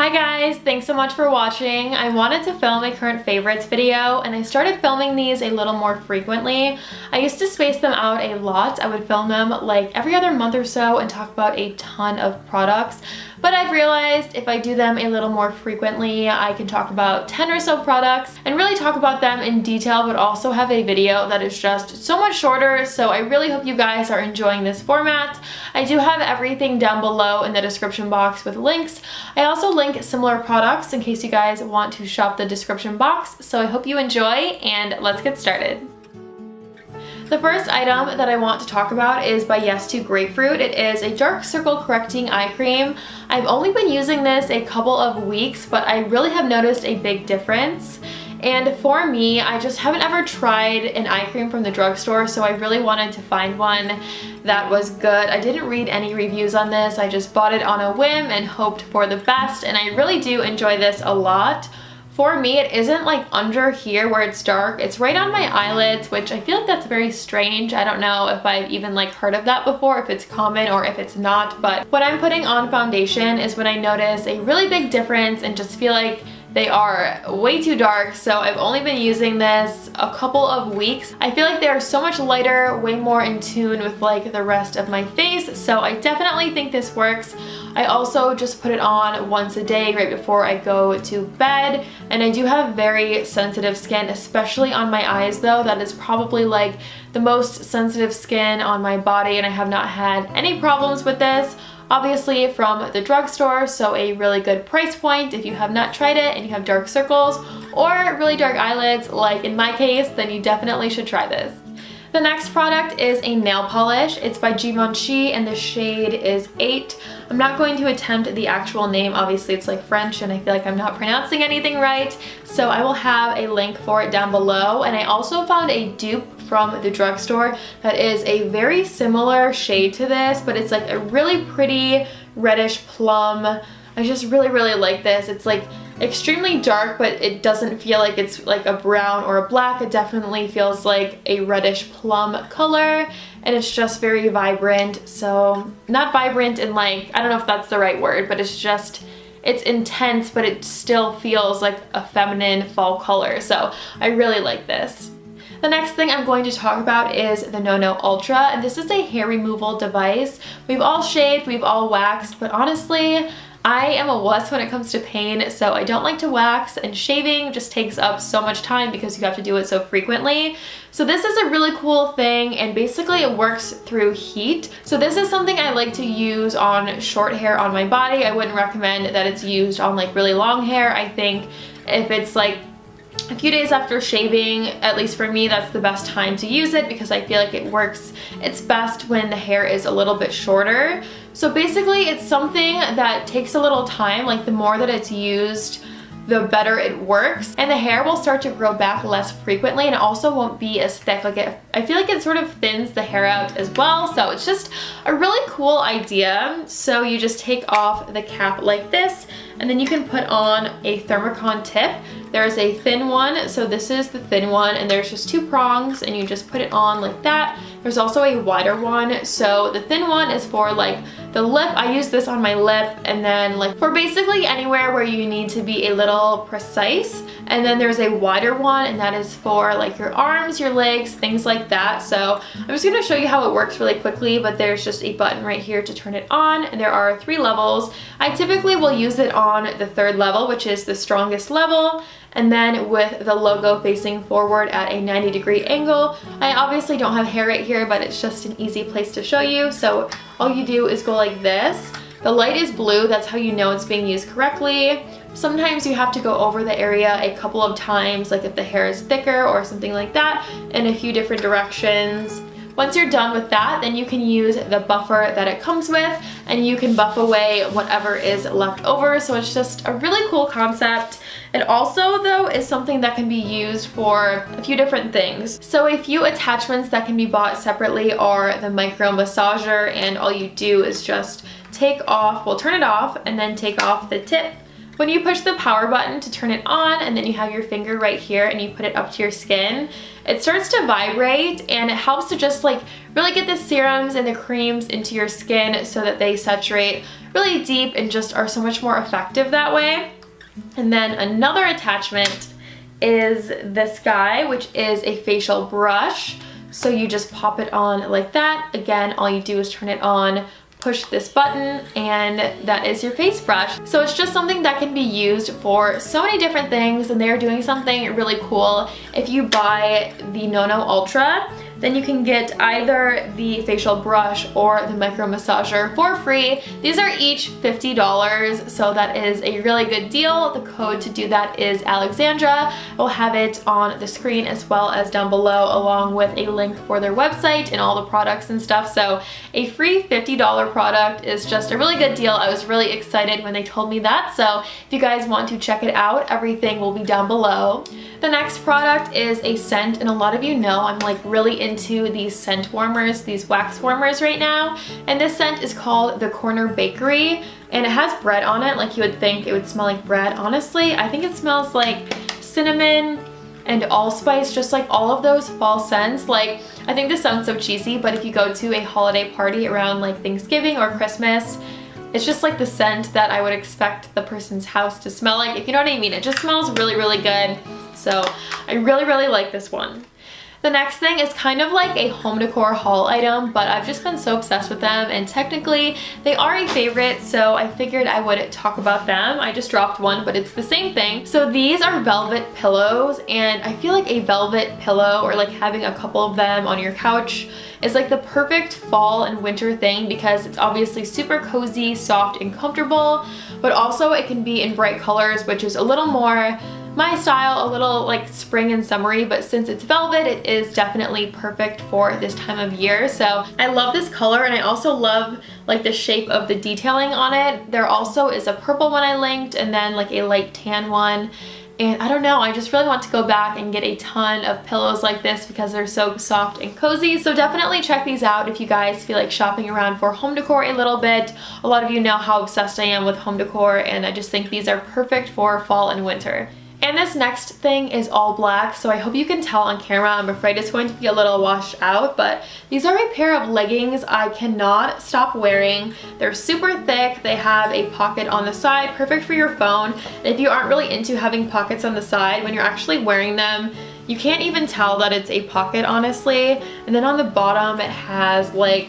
Hi guys, thanks so much for watching. I wanted to film a current favorites video and I started filming these a little more frequently. I used to space them out a lot. I would film them like every other month or so and talk about a ton of products. But I've realized if I do them a little more frequently, I can talk about 10 or so products and really talk about them in detail, but also have a video that is just so much shorter. So I really hope you guys are enjoying this format. I do have everything down below in the description box with links. I also link similar products in case you guys want to shop the description box. So I hope you enjoy and let's get started. The first item that I want to talk about is by Yes to Grapefruit. It is a dark circle correcting eye cream. I've only been using this a couple of weeks, but I really have noticed a big difference. And for me, I just haven't ever tried an eye cream from the drugstore, so I really wanted to find one that was good. I didn't read any reviews on this. I just bought it on a whim and hoped for the best, and I really do enjoy this a lot. For me, it isn't like under here where it's dark. It's right on my eyelids, which I feel like that's very strange. I don't know if I've even like heard of that before, if it's common or if it's not. But when I'm putting on foundation is when I notice a really big difference and just feel like they are way too dark. So I've only been using this a couple of weeks. I feel like they are so much lighter, way more in tune with like the rest of my face. So I definitely think this works. I also just put it on once a day right before I go to bed. And I do have very sensitive skin, especially on my eyes though. That is probably like the most sensitive skin on my body, and I have not had any problems with this. Obviously from the drugstore, so a really good price point if you have not tried it and you have dark circles or really dark eyelids like in my case, then you definitely should try this. The next product is a nail polish. It's by Givenchy and the shade is 8. I'm not going to attempt the actual name. Obviously it's like French and I feel like I'm not pronouncing anything right. So I will have a link for it down below. And I also found a dupe from the drugstore that is a very similar shade to this, but it's like a really pretty reddish plum. I just really like this. It's like extremely dark, but it doesn't feel like it's like a brown or a black. It definitely feels like a reddish plum color, and it's just very vibrant. So not vibrant in like, I don't know if that's the right word, but it's just, it's intense, but it still feels like a feminine fall color. So I really like this. The next thing I'm going to talk about is the No Ultra, and this is a hair removal device. We've all shaved, we've all waxed, but honestly, I am a wuss when it comes to pain, so I don't like to wax, and shaving just takes up so much time because you have to do it so frequently. So this is a really cool thing, and basically it works through heat. So this is something I like to use on short hair on my body. I wouldn't recommend that it's used on like really long hair. I think if it's like a few days after shaving, at least for me, that's the best time to use it because I feel like it works its best when the hair is a little bit shorter. So basically it's something that takes a little time. Like the more that it's used, the better it works, and the hair will start to grow back less frequently, and it also won't be as thick. Like I feel like it sort of thins the hair out as well. So it's just a really cool idea. So you just take off the cap like this, and then you can put on a thermocon tip. There's a thin one, so this is the thin one, and there's just 2 prongs, and you just put it on like that. There's also a wider one, so the thin one is for like the lip. I use this on my lip, and then like for basically anywhere where you need to be a little precise. And then there's a wider one, and that is for like your arms, your legs, things like that. So I'm just gonna show you how it works really quickly, but there's just a button right here to turn it on, and there are 3 levels. I typically will use it on the 3rd level, which is the strongest level, and then with the logo facing forward at a 90-degree angle. I obviously don't have hair right here, but it's just an easy place to show you. So all you do is go like this. The light is blue, that's how you know it's being used correctly. Sometimes you have to go over the area a couple of times, like if the hair is thicker or something like that, in a few different directions. Once you're done with that, then you can use the buffer that it comes with, and you can buff away whatever is left over. So it's just a really cool concept. It also though is something that can be used for a few different things. So a few attachments that can be bought separately are the micro massager, and all you do is just take off, well, turn it off and then take off the tip. When you push the power button to turn it on, and then you have your finger right here and you put it up to your skin, it starts to vibrate, and it helps to just like really get the serums and the creams into your skin so that they saturate really deep and just are so much more effective that way. And then another attachment is this guy, which is a facial brush. So you just pop it on like that. Again, all you do is turn it on, push this button, and that is your face brush. So it's just something that can be used for so many different things, and they're doing something really cool. If you buy the No Ultra, then you can get either the facial brush or the micro massager for free. These are each $50, so that is a really good deal. The code to do that is Alexandra. We'll have it on the screen as well as down below, along with a link for their website and all the products and stuff. So a free $50 product is just a really good deal. I was really excited when they told me that. So if you guys want to check it out, everything will be down below. The next product is a scent, and a lot of you know I'm like really into these scent warmers, these wax warmers right now. And this scent is called the Corner Bakery, and it has bread on it. Like you would think it would smell like bread. Honestly, I think it smells like cinnamon and allspice, just like all of those fall scents. Like, I think this sounds so cheesy, but if you go to a holiday party around like Thanksgiving or Christmas, it's just like the scent that I would expect the person's house to smell like, if you know what I mean. It just smells really, really good. So I really, really like this one. The next thing is kind of like a home decor haul item, but I've just been so obsessed with them, and technically they are a favorite, so I figured I would talk about them. I just dropped one, but it's the same thing. So these are velvet pillows, and I feel like a velvet pillow, or like having a couple of them on your couch, is like the perfect fall and winter thing, because it's obviously super cozy, soft, and comfortable, but also it can be in bright colors, which is a little more my style, a little like spring and summery, but since it's velvet, it is definitely perfect for this time of year. So I love this color, and I also love like the shape of the detailing on it. There also is a purple one I linked, and then like a light tan one. And I don't know, I just really want to go back and get a ton of pillows like this because they're so soft and cozy. So definitely check these out if you guys feel like shopping around for home decor a little bit. A lot of you know how obsessed I am with home decor, and I just think these are perfect for fall and winter. And this next thing is all black, so I hope you can tell on camera. I'm afraid it's going to be a little washed out, but these are a pair of leggings I cannot stop wearing. They're super thick. They have a pocket on the side, perfect for your phone. And if you aren't really into having pockets on the side, when you're actually wearing them, you can't even tell that it's a pocket, honestly. And then on the bottom, it has like,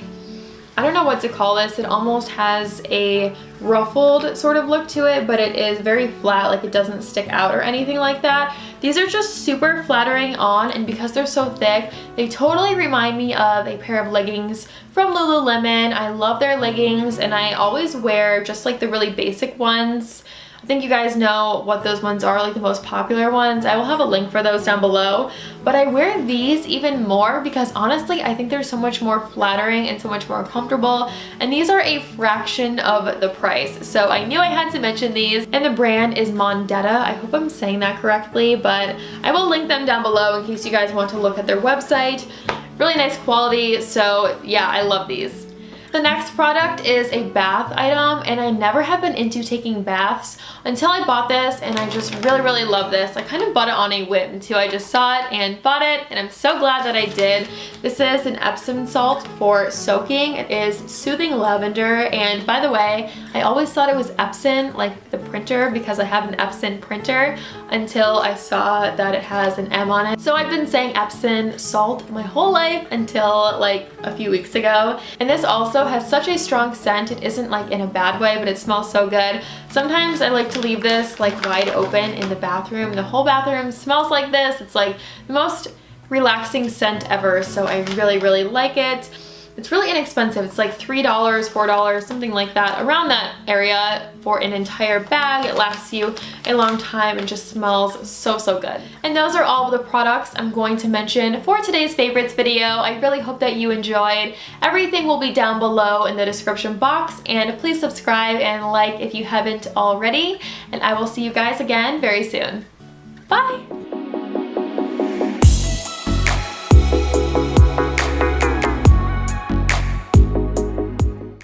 I don't know what to call this. It almost has a ruffled sort of look to it, but it is very flat, like it doesn't stick out or anything like that. These are just super flattering on, and because they're so thick, they totally remind me of a pair of leggings from Lululemon. I love their leggings, and I always wear just like the really basic ones. I think you guys know what those ones are, like the most popular ones. I will have a link for those down below. But I wear these even more because honestly, I think they're so much more flattering and so much more comfortable. And these are a fraction of the price. So I knew I had to mention these. And the brand is Mondetta. I hope I'm saying that correctly, but I will link them down below in case you guys want to look at their website. Really nice quality. So yeah, I love these. The next product is a bath item, and I never have been into taking baths until I bought this, and I just really, really love this. I kind of bought it on a whim too. I just saw it and bought it, and I'm so glad that I did. This is an Epsom salt for soaking. It is soothing lavender, and by the way, I always thought it was Epson, like the printer, because I have an Epson printer, until I saw that it has an M on it. So I've been saying Epsom salt my whole life until like a few weeks ago. And this also has such a strong scent. It isn't like in a bad way, but it smells so good. Sometimes I like to leave this like wide open in the bathroom. The whole bathroom smells like this. It's like the most relaxing scent ever, so I really, really like it. It's really inexpensive. It's like $3, $4, something like that, around that area for an entire bag. It lasts you a long time and just smells so, so good. And those are all of the products I'm going to mention for today's favorites video. I really hope that you enjoyed. Everything will be down below in the description box, and please subscribe and like if you haven't already, and I will see you guys again very soon. Bye!